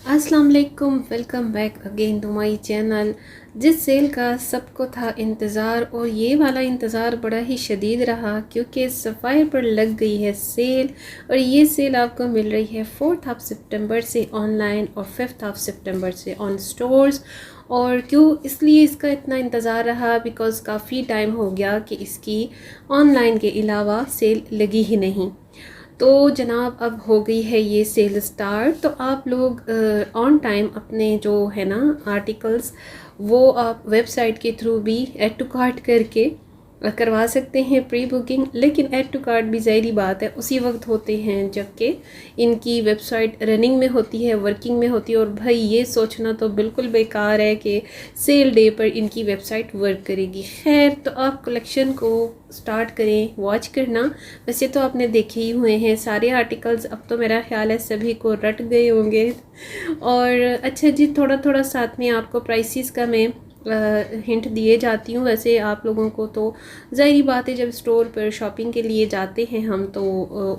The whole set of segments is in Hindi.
अस्सलाम वालेकुम, welcome back again to my channel. जिस सेल का सबको था इंतज़ार और ये वाला इंतज़ार बड़ा ही शदीद रहा क्योंकि सफ़ायर पर लग गई है सेल। और ये सेल आपको मिल रही है 4th ऑफ सितंबर से ऑनलाइन और 5th ऑफ सितंबर से ऑन स्टोर्स। और क्यों इसलिए इसका इतना इंतज़ार रहा, बिकॉज़ काफ़ी टाइम हो गया कि इसकी ऑनलाइन के अलावा सेल लगी ही नहीं। तो जनाब अब हो गई है ये सेल स्टार्ट, तो आप लोग ऑन टाइम अपने जो है ना आर्टिकल्स वो आप वेबसाइट के थ्रू भी ऐड टू कार्ट करके करवा सकते हैं प्री बुकिंग। लेकिन ऐड टू कार्ट भी ज़ाहिरी बात है उसी वक्त होते हैं जबकि इनकी वेबसाइट रनिंग में होती है, वर्किंग में होती है। और भाई ये सोचना तो बिल्कुल बेकार है कि सेल डे पर इनकी वेबसाइट वर्क करेगी। खैर, तो आप कलेक्शन को स्टार्ट करें, वॉच करना। वैसे तो आपने देखे ही हुए हैं सारे आर्टिकल्स, अब तो मेरा ख्याल है सभी को रट गए होंगे। और अच्छा जी, थोड़ा थोड़ा साथ में आपको प्राइसेस का मैं हिंट दिए जाती हूँ। वैसे आप लोगों को तो ज़ाहिरी बात है, जब स्टोर पर शॉपिंग के लिए जाते हैं हम तो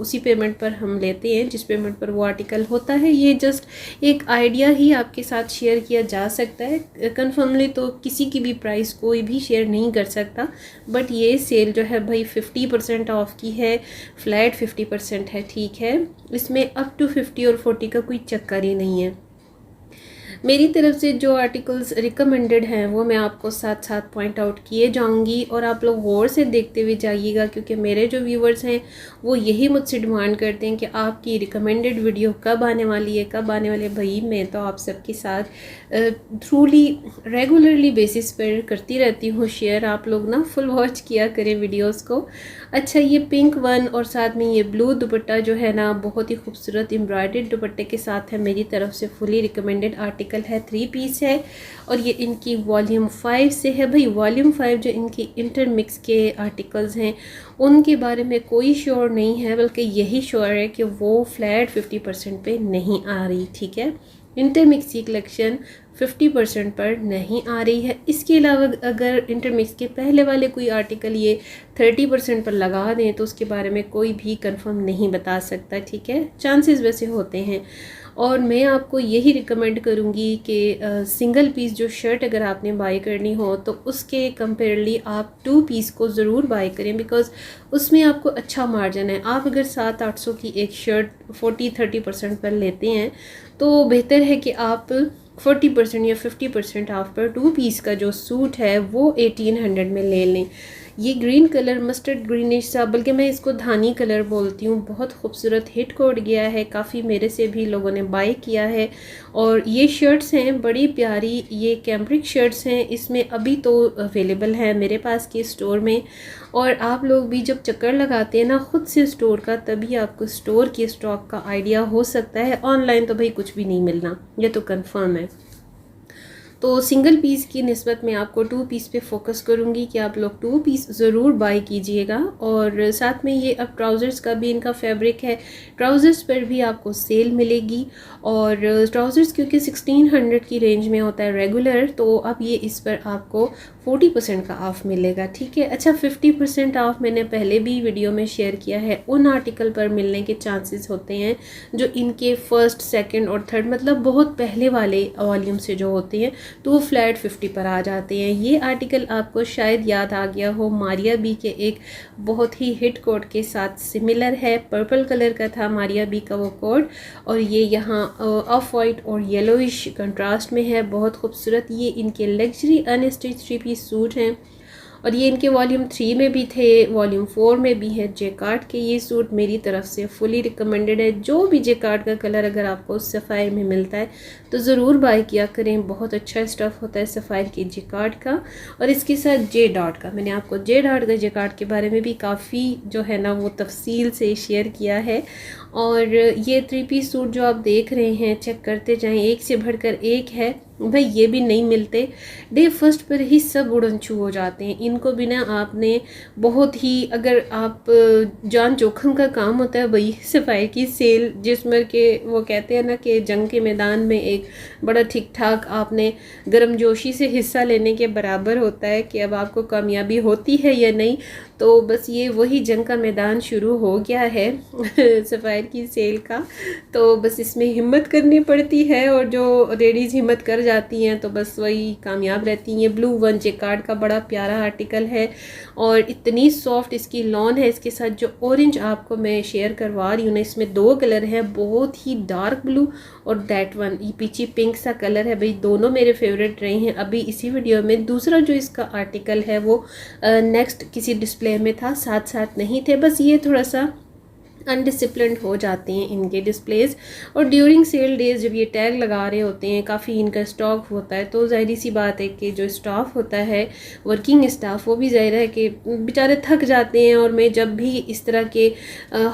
उसी पेमेंट पर हम लेते हैं जिस पेमेंट पर वो आर्टिकल होता है। ये जस्ट एक आइडिया ही आपके साथ शेयर किया जा सकता है। कन्फर्मली तो किसी की भी प्राइस कोई भी शेयर नहीं कर सकता, बट ये सेल जो है भाई 50% ऑफ की है, फ्लैट 50% है, ठीक है। इसमें अप टू 50 और 40 का कोई चक्कर ही नहीं है। मेरी तरफ से जो आर्टिकल्स रिकमेंडेड हैं वो मैं आपको साथ साथ पॉइंट आउट किए जाऊंगी और आप लोग गौर से देखते हुए जाइएगा, क्योंकि मेरे जो व्यूवर्स हैं वो यही मुझसे डिमांड करते हैं कि आपकी रिकमेंडेड वीडियो कब आने वाली है, कब आने वाली है। भाई मैं तो आप सबके साथ थ्रूली रेगुलरली बेसिस पर करती रहती हूँ शेयर। आप लोग ना फुल वॉच किया करें वीडियोस को। अच्छा, ये पिंक वन और साथ में ये ब्लू दुपट्टा जो है ना बहुत ही खूबसूरत एम्ब्रॉयडर्ड दुपट्टे के साथ है, मेरी तरफ से फुली रिकमेंडेड आर्टिकल है। 3 पीस है और ये इनकी वॉल्यूम 5 से है। भाई वॉल्यूम 5 जो इनकी इंटरमिक्स के आर्टिकल्स हैं उनके बारे में कोई श्योर नहीं है, बल्कि यही श्योर है कि वो फ्लैट 50% पे नहीं आ रही, ठीक है। इंटरमिक्स की कलेक्शन 50% पर नहीं आ रही है। इसके अलावा अगर इंटरमिक्स के पहले वाले कोई आर्टिकल ये 30% पर लगा दें तो उसके बारे में कोई भी कंफर्म नहीं बता सकता, ठीक है। चांसेस वैसे होते हैं। और मैं आपको यही रिकमेंड करूँगी कि सिंगल पीस जो शर्ट अगर आपने बाय करनी हो तो उसके कंपेरेबली आप 2 पीस को ज़रूर बाय करें, बिकॉज़ उसमें आपको अच्छा मार्जिन है। आप अगर 700-800 की एक शर्ट 40-30% पर लेते हैं तो बेहतर है कि आप 40% या 50% ऑफ पर 2 पीस का जो सूट है वो 1800 में ले लें। ये ग्रीन कलर मस्टर्ड ग्रीनिश सा, बल्कि मैं इसको धानी कलर बोलती हूँ, बहुत खूबसूरत हिट कोड गया है, काफ़ी मेरे से भी लोगों ने बाय किया है। और ये शर्ट्स हैं बड़ी प्यारी, ये कैम्ब्रिक शर्ट्स हैं, इसमें अभी तो अवेलेबल है मेरे पास के स्टोर में। और आप लोग भी जब चक्कर लगाते हैं ना खुद से स्टोर का, तभी आपको स्टोर के स्टॉक का आइडिया हो सकता है। ऑनलाइन तो भाई कुछ भी नहीं मिलना, ये तो कंफर्म है। तो सिंगल पीस की निस्बत में आपको 2 पीस पे फोकस करूँगी कि आप लोग 2 पीस ज़रूर बाय कीजिएगा। और साथ में ये अब ट्राउज़र्स का भी इनका फैब्रिक है, ट्राउज़र्स पर भी आपको सेल मिलेगी। और ट्राउज़र्स क्योंकि 1600 की रेंज में होता है रेगुलर, तो अब ये इस पर आपको 40% का ऑफ़ मिलेगा, ठीक है। अच्छा, 50% ऑफ़ मैंने पहले भी वीडियो में शेयर किया है, उन आर्टिकल पर मिलने के चांसेस होते हैं जो इनके फर्स्ट, सेकंड और थर्ड मतलब बहुत पहले वाले वॉल्यूम से जो होते हैं, तो वो फ्लैट 50 पर आ जाते हैं। ये आर्टिकल आपको शायद याद आ गया हो, मारिया बी के एक बहुत ही हिट कोड के साथ सिमिलर है। पर्पल कलर का था मारिया बी का वो कोड, और ये यहाँ ऑफ वाइट और येलोइश कंट्रास्ट में है, बहुत खूबसूरत। ये इनके लग्जरी अनस्टिच 3 पीस सूट हैं और ये इनके वॉल्यूम 3 में भी थे, वॉल्यूम 4 में भी है। जेकार्ड के ये सूट मेरी तरफ से फुली रिकमेंडेड है। जो भी जेकार्ड का कलर अगर आपको सफ़ायर में मिलता है तो ज़रूर बाय किया करें, बहुत अच्छा स्टफ़ होता है सफ़ायर के जेकार्ड का। और इसके साथ जे डॉट का, मैंने आपको जे डॉट का जेकार्ड के बारे में भी काफ़ी जो है ना वो तफसील से शेयर किया है। और ये 3 पीस सूट जो आप देख रहे हैं चेक करते जाएँ, एक से बढ़कर एक है। भाई ये भी नहीं मिलते, डे फर्स्ट पर ही सब उड़न छू हो जाते हैं। इनको बिना आपने बहुत ही, अगर आप जान जोखम का काम होता है भाई सफ़ाई की सेल, जिसमें के वो कहते हैं ना कि जंग के मैदान में एक बड़ा ठीक ठाक आपने गर्मजोशी से हिस्सा लेने के बराबर होता है कि अब आपको कामयाबी होती है या नहीं। तो बस ये वही जंग का मैदान शुरू हो गया है सफ़ाई की सेल का। तो बस इसमें हिम्मत करनी पड़ती है, और जो लेडीज़ हिम्मत कर जाती हैं तो बस वही कामयाब रहती हैं। ये ब्लू वन जेकार्ड का बड़ा प्यारा आर्टिकल है, और इतनी सॉफ्ट इसकी लॉन है। इसके साथ जो ऑरेंज आपको मैं शेयर करवा रही हूँ ना, इसमें 2 कलर हैं, बहुत ही डार्क ब्लू और दैट वन ये पीछे पिंक सा कलर है। भाई दोनों मेरे फेवरेट रहे हैं अभी इसी वीडियो में। दूसरा जो इसका आर्टिकल है वो नेक्स्ट किसी डिस्प्ले में था, साथ साथ नहीं थे। बस ये थोड़ा सा अनडिसिप्लिन्ड हो जाते हैं इनके डिस्प्लेज, और ड्यूरिंग सेल डेज जब ये टैग लगा रहे होते हैं, काफ़ी इनका स्टॉक होता है, तो ज़ाहिर सी बात है कि जो स्टाफ होता है वर्किंग स्टाफ, वो भी ज़ाहिर है कि बेचारे थक जाते हैं। और मैं जब भी इस तरह के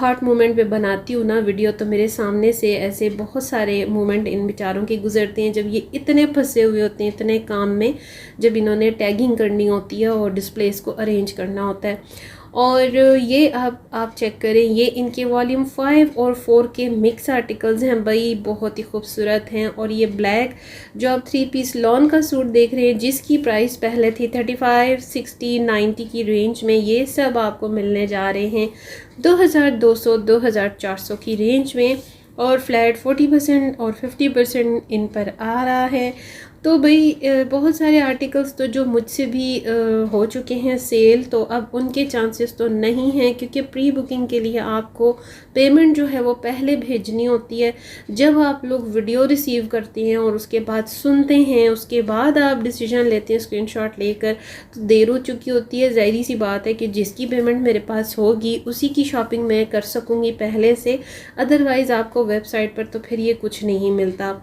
हॉट मोमेंट पे बनाती हूँ ना वीडियो, तो मेरे सामने से ऐसे बहुत सारे मोमेंट इन बेचारों के गुजरते हैं, जब ये इतने फंसे हुए होते हैं इतने काम में, जब इन्होंने टैगिंग करनी होती है और डिस्प्लेस को अरेंज करना होता है। और ये आप चेक करें, ये इनके वॉल्यूम 5 और 4 के मिक्स आर्टिकल्स हैं भाई, बहुत ही खूबसूरत हैं। और ये ब्लैक जो आप 3 पीस लॉन का सूट देख रहे हैं, जिसकी प्राइस पहले थी 35, 60, 90 की रेंज में, ये सब आपको मिलने जा रहे हैं 2200, 2400 की रेंज में, और फ्लैट 40% और 50% इन पर आ रहा है। तो भाई बहुत सारे आर्टिकल्स तो जो मुझसे भी हो चुके हैं सेल, तो अब उनके चांसेस तो नहीं हैं, क्योंकि प्री बुकिंग के लिए आपको पेमेंट जो है वो पहले भेजनी होती है। जब आप लोग वीडियो रिसीव करते हैं और उसके बाद सुनते हैं, उसके बाद आप डिसीजन लेते हैं स्क्रीनशॉट लेकर, तो देर हो चुकी होती है। ज़ाहिर सी बात है कि जिसकी पेमेंट मेरे पास होगी उसी की शॉपिंग मैं कर सकूँगी पहले से, अदरवाइज़ आपको वेबसाइट पर तो फिर ये कुछ नहीं मिलता।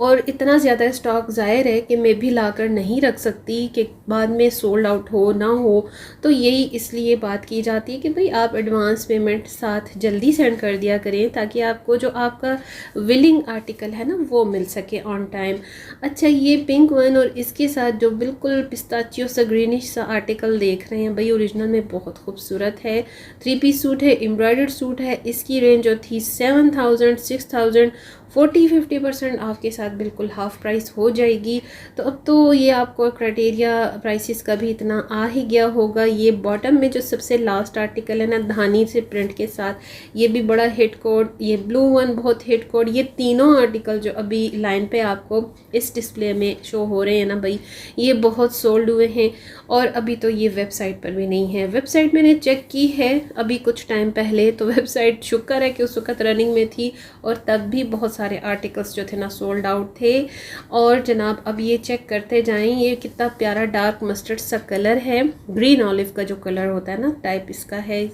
और इतना ज़्यादा स्टॉक ज़ाहिर है कि मैं भी लाकर नहीं रख सकती कि बाद में सोल्ड आउट हो ना हो। तो यही इसलिए बात की जाती है कि भाई आप एडवांस पेमेंट साथ जल्दी सेंड कर दिया करें, ताकि आपको जो आपका विलिंग आर्टिकल है ना वो मिल सके ऑन टाइम। अच्छा, ये पिंक वन और इसके साथ जो बिल्कुल पिस्ताचियो सा ग्रीनिश सा आर्टिकल देख रहे हैं भाई, ओरिजिनल में बहुत खूबसूरत है। 3 पीस सूट है, एम्ब्रॉयडर्ड सूट है। इसकी रेंज जो थी 7000, 6000, 40-50% आपके साथ बिल्कुल हाफ प्राइस हो जाएगी। तो अब तो ये आपको क्राइटेरिया प्राइसेस का भी इतना आ ही गया होगा। ये बॉटम में जो सबसे लास्ट आर्टिकल है ना, धानी से प्रिंट के साथ, ये भी बड़ा हिट कोड। ये ब्लू वन बहुत हिट कोड। ये तीनों आर्टिकल जो अभी लाइन पे आपको इस डिस्प्ले में शो हो रहे हैं ना भाई, ये बहुत सोल्ड हुए हैं, और अभी तो ये वेबसाइट पर भी नहीं है। वेबसाइट मैंने चेक की है अभी कुछ टाइम पहले, तो वेबसाइट शुक्र है कि उस वक्त रनिंग में थी, और तब भी बहुत सारे आर्टिकल्स जो थे ना सोल्ड आउट थे। और जनाब अब ये चेक करते जाएं, ये कितना प्यारा डार्क मस्टर्ड सा कलर है, ग्रीन ऑलिव का जो कलर होता है ना टाइप इसका है।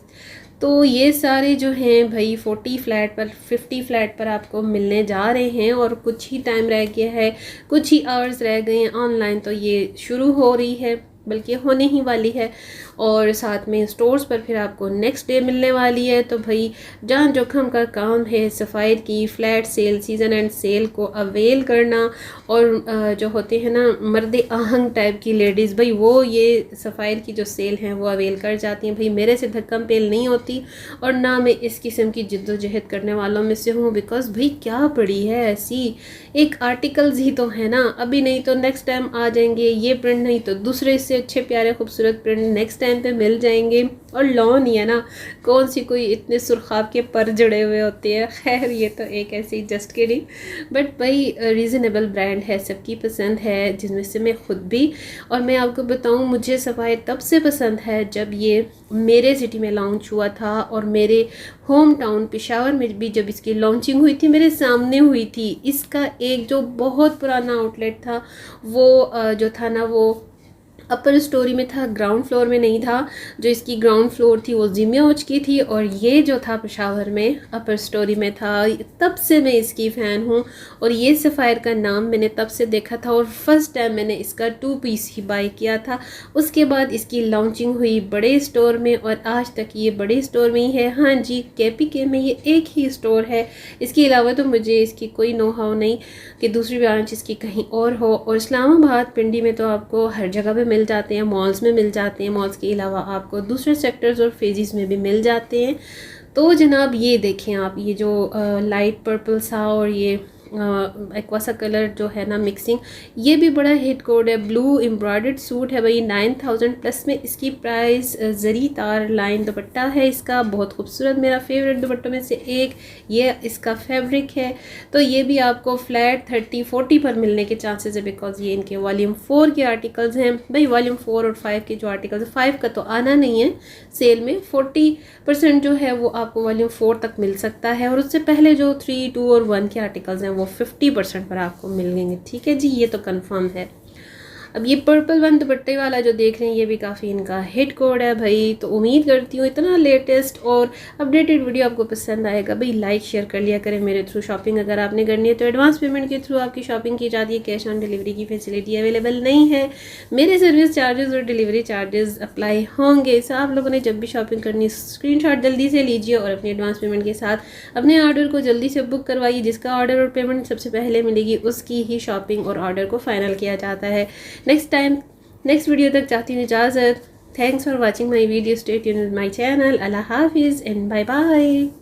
तो ये सारे जो हैं भाई 40 फ्लैट पर 50 फ्लैट पर आपको मिलने जा रहे हैं, और कुछ ही टाइम रह गया है, कुछ ही आवर्स रह गए हैं। ऑनलाइन तो ये शुरू हो रही है, बल्कि होने ही वाली है, और साथ में स्टोर्स पर फिर आपको नेक्स्ट डे मिलने वाली है। तो भाई जान जोखम का काम है सफ़ायर की flat sale, season end sale को अवेल करना। और जो होते हैं ना मर्द आहंग टाइप की लेडीज़, भाई वो ये सफ़ायर की जो सेल हैं वो अवेल कर जाती हैं। भाई मेरे से धक्कम पेल नहीं होती, और ना मैं इस किस्म की जिद्दोजहद करने वालों में से हूँ, बिकॉज भाई क्या पड़ी है ऐसी, एक आर्टिकल्स ही तो है ना, अभी नहीं तो नेक्स्ट टाइम आ जाएंगे, ये प्रिंट नहीं तो दूसरे से अच्छे प्यारे खूबसूरत प्रिंट नेक्स्ट टाइम पे मिल जाएंगे। और लॉन ही है ना, कौन सी कोई इतने सुरखाब के पर जड़े हुए होते हैं। खैर ये तो एक ऐसी जस्ट किडिंग, बट भाई रीज़नेबल ब्रांड है, सबकी पसंद है, जिसमें से मैं खुद भी। और मैं आपको बताऊं, मुझे सफ़ायर तब से पसंद है जब ये मेरे सिटी में लॉन्च हुआ था, और मेरे होम टाउन पेशावर में भी जब इसकी लॉन्चिंग हुई थी मेरे सामने हुई थी। इसका एक जो बहुत पुराना आउटलेट था वो जो था ना वो अपर स्टोरी में था, ग्राउंड फ्लोर में नहीं था। जो इसकी ग्राउंड फ्लोर थी वो जिम्मेौज की थी और ये जो था पेशावर में अपर स्टोरी में था। तब से मैं इसकी फ़ैन हूँ और ये सफ़ायर का नाम मैंने तब से देखा था और फर्स्ट टाइम मैंने इसका 2 पीस ही बाई किया था। उसके बाद इसकी लॉन्चिंग हुई बड़े स्टोर में और आज तक ये बड़े स्टोर में ही है। हाँ जी, KPK में ये एक ही स्टोर है, इसके अलावा तो मुझे इसकी कोई नो हाउ नहीं कि दूसरी ब्रांच इसकी कहीं और हो। और इस्लामाबाद पिंडी में तो आपको हर जगह पे मिल जाते हैं, मॉल्स में मिल जाते हैं, मॉल्स के अलावा आपको दूसरे सेक्टर्स और फेजेस में भी मिल जाते हैं। तो जनाब ये देखें आप, ये जो लाइट पर्पल सा और ये एक्वासा कलर जो है ना मिक्सिंग, ये भी बड़ा हिट कोड है। ब्लू एम्ब्रॉयडर्ड सूट है भाई, 9000 प्लस में इसकी प्राइस। जरी तार लाइन दुपट्टा है इसका, बहुत खूबसूरत, मेरा फेवरेट दुपट्टों में से एक ये इसका फैब्रिक है। तो ये भी आपको फ्लैट 30-40 पर मिलने के चांसेस है, बिकॉज ये इनके वॉल्यूम 4 के आर्टिकल्स हैं भाई। वॉल्यूम 4 और 5 के जो आर्टिकल्स, 5 का तो आना नहीं है सेल में, 40% जो है वो आपको वॉल्यूम 4 तक मिल सकता है और उससे पहले जो 3, 2 और 1 के आर्टिकल्स हैं वो 50% पर आपको मिलेंगे। ठीक है जी, ये तो कंफर्म है। अब ये पर्पल वन दुपट्टे वाला जो देख रहे हैं ये भी काफ़ी इनका हिट कोड है भाई। तो उम्मीद करती हूँ इतना लेटेस्ट और अपडेटेड वीडियो आपको पसंद आएगा भाई। लाइक शेयर कर लिया करें मेरे थ्रू। शॉपिंग अगर आपने करनी है तो एडवांस पेमेंट के थ्रू आपकी शॉपिंग की जाती है, कैश ऑन डिलीवरी की फैसिलिटी अवेलेबल नहीं है। मेरे सर्विस चार्जेस और डिलीवरी चार्जेस अप्लाई होंगे। सो आप लोगों ने जब भी शॉपिंग करनी स्क्रीनशॉट जल्दी से लीजिए और अपनी एडवांस पेमेंट के साथ अपने ऑर्डर को जल्दी से बुक करवाइए। जिसका ऑर्डर और पेमेंट सबसे पहले मिलेगी उसकी ही शॉपिंग और ऑर्डर को फाइनल किया जाता है। नेक्स्ट वीडियो तक चाहती हूँ इजाज़त। Thanks for watching my video. Stay tuned with my channel. अल्लाह हाफिज़ एंड बाय बाय।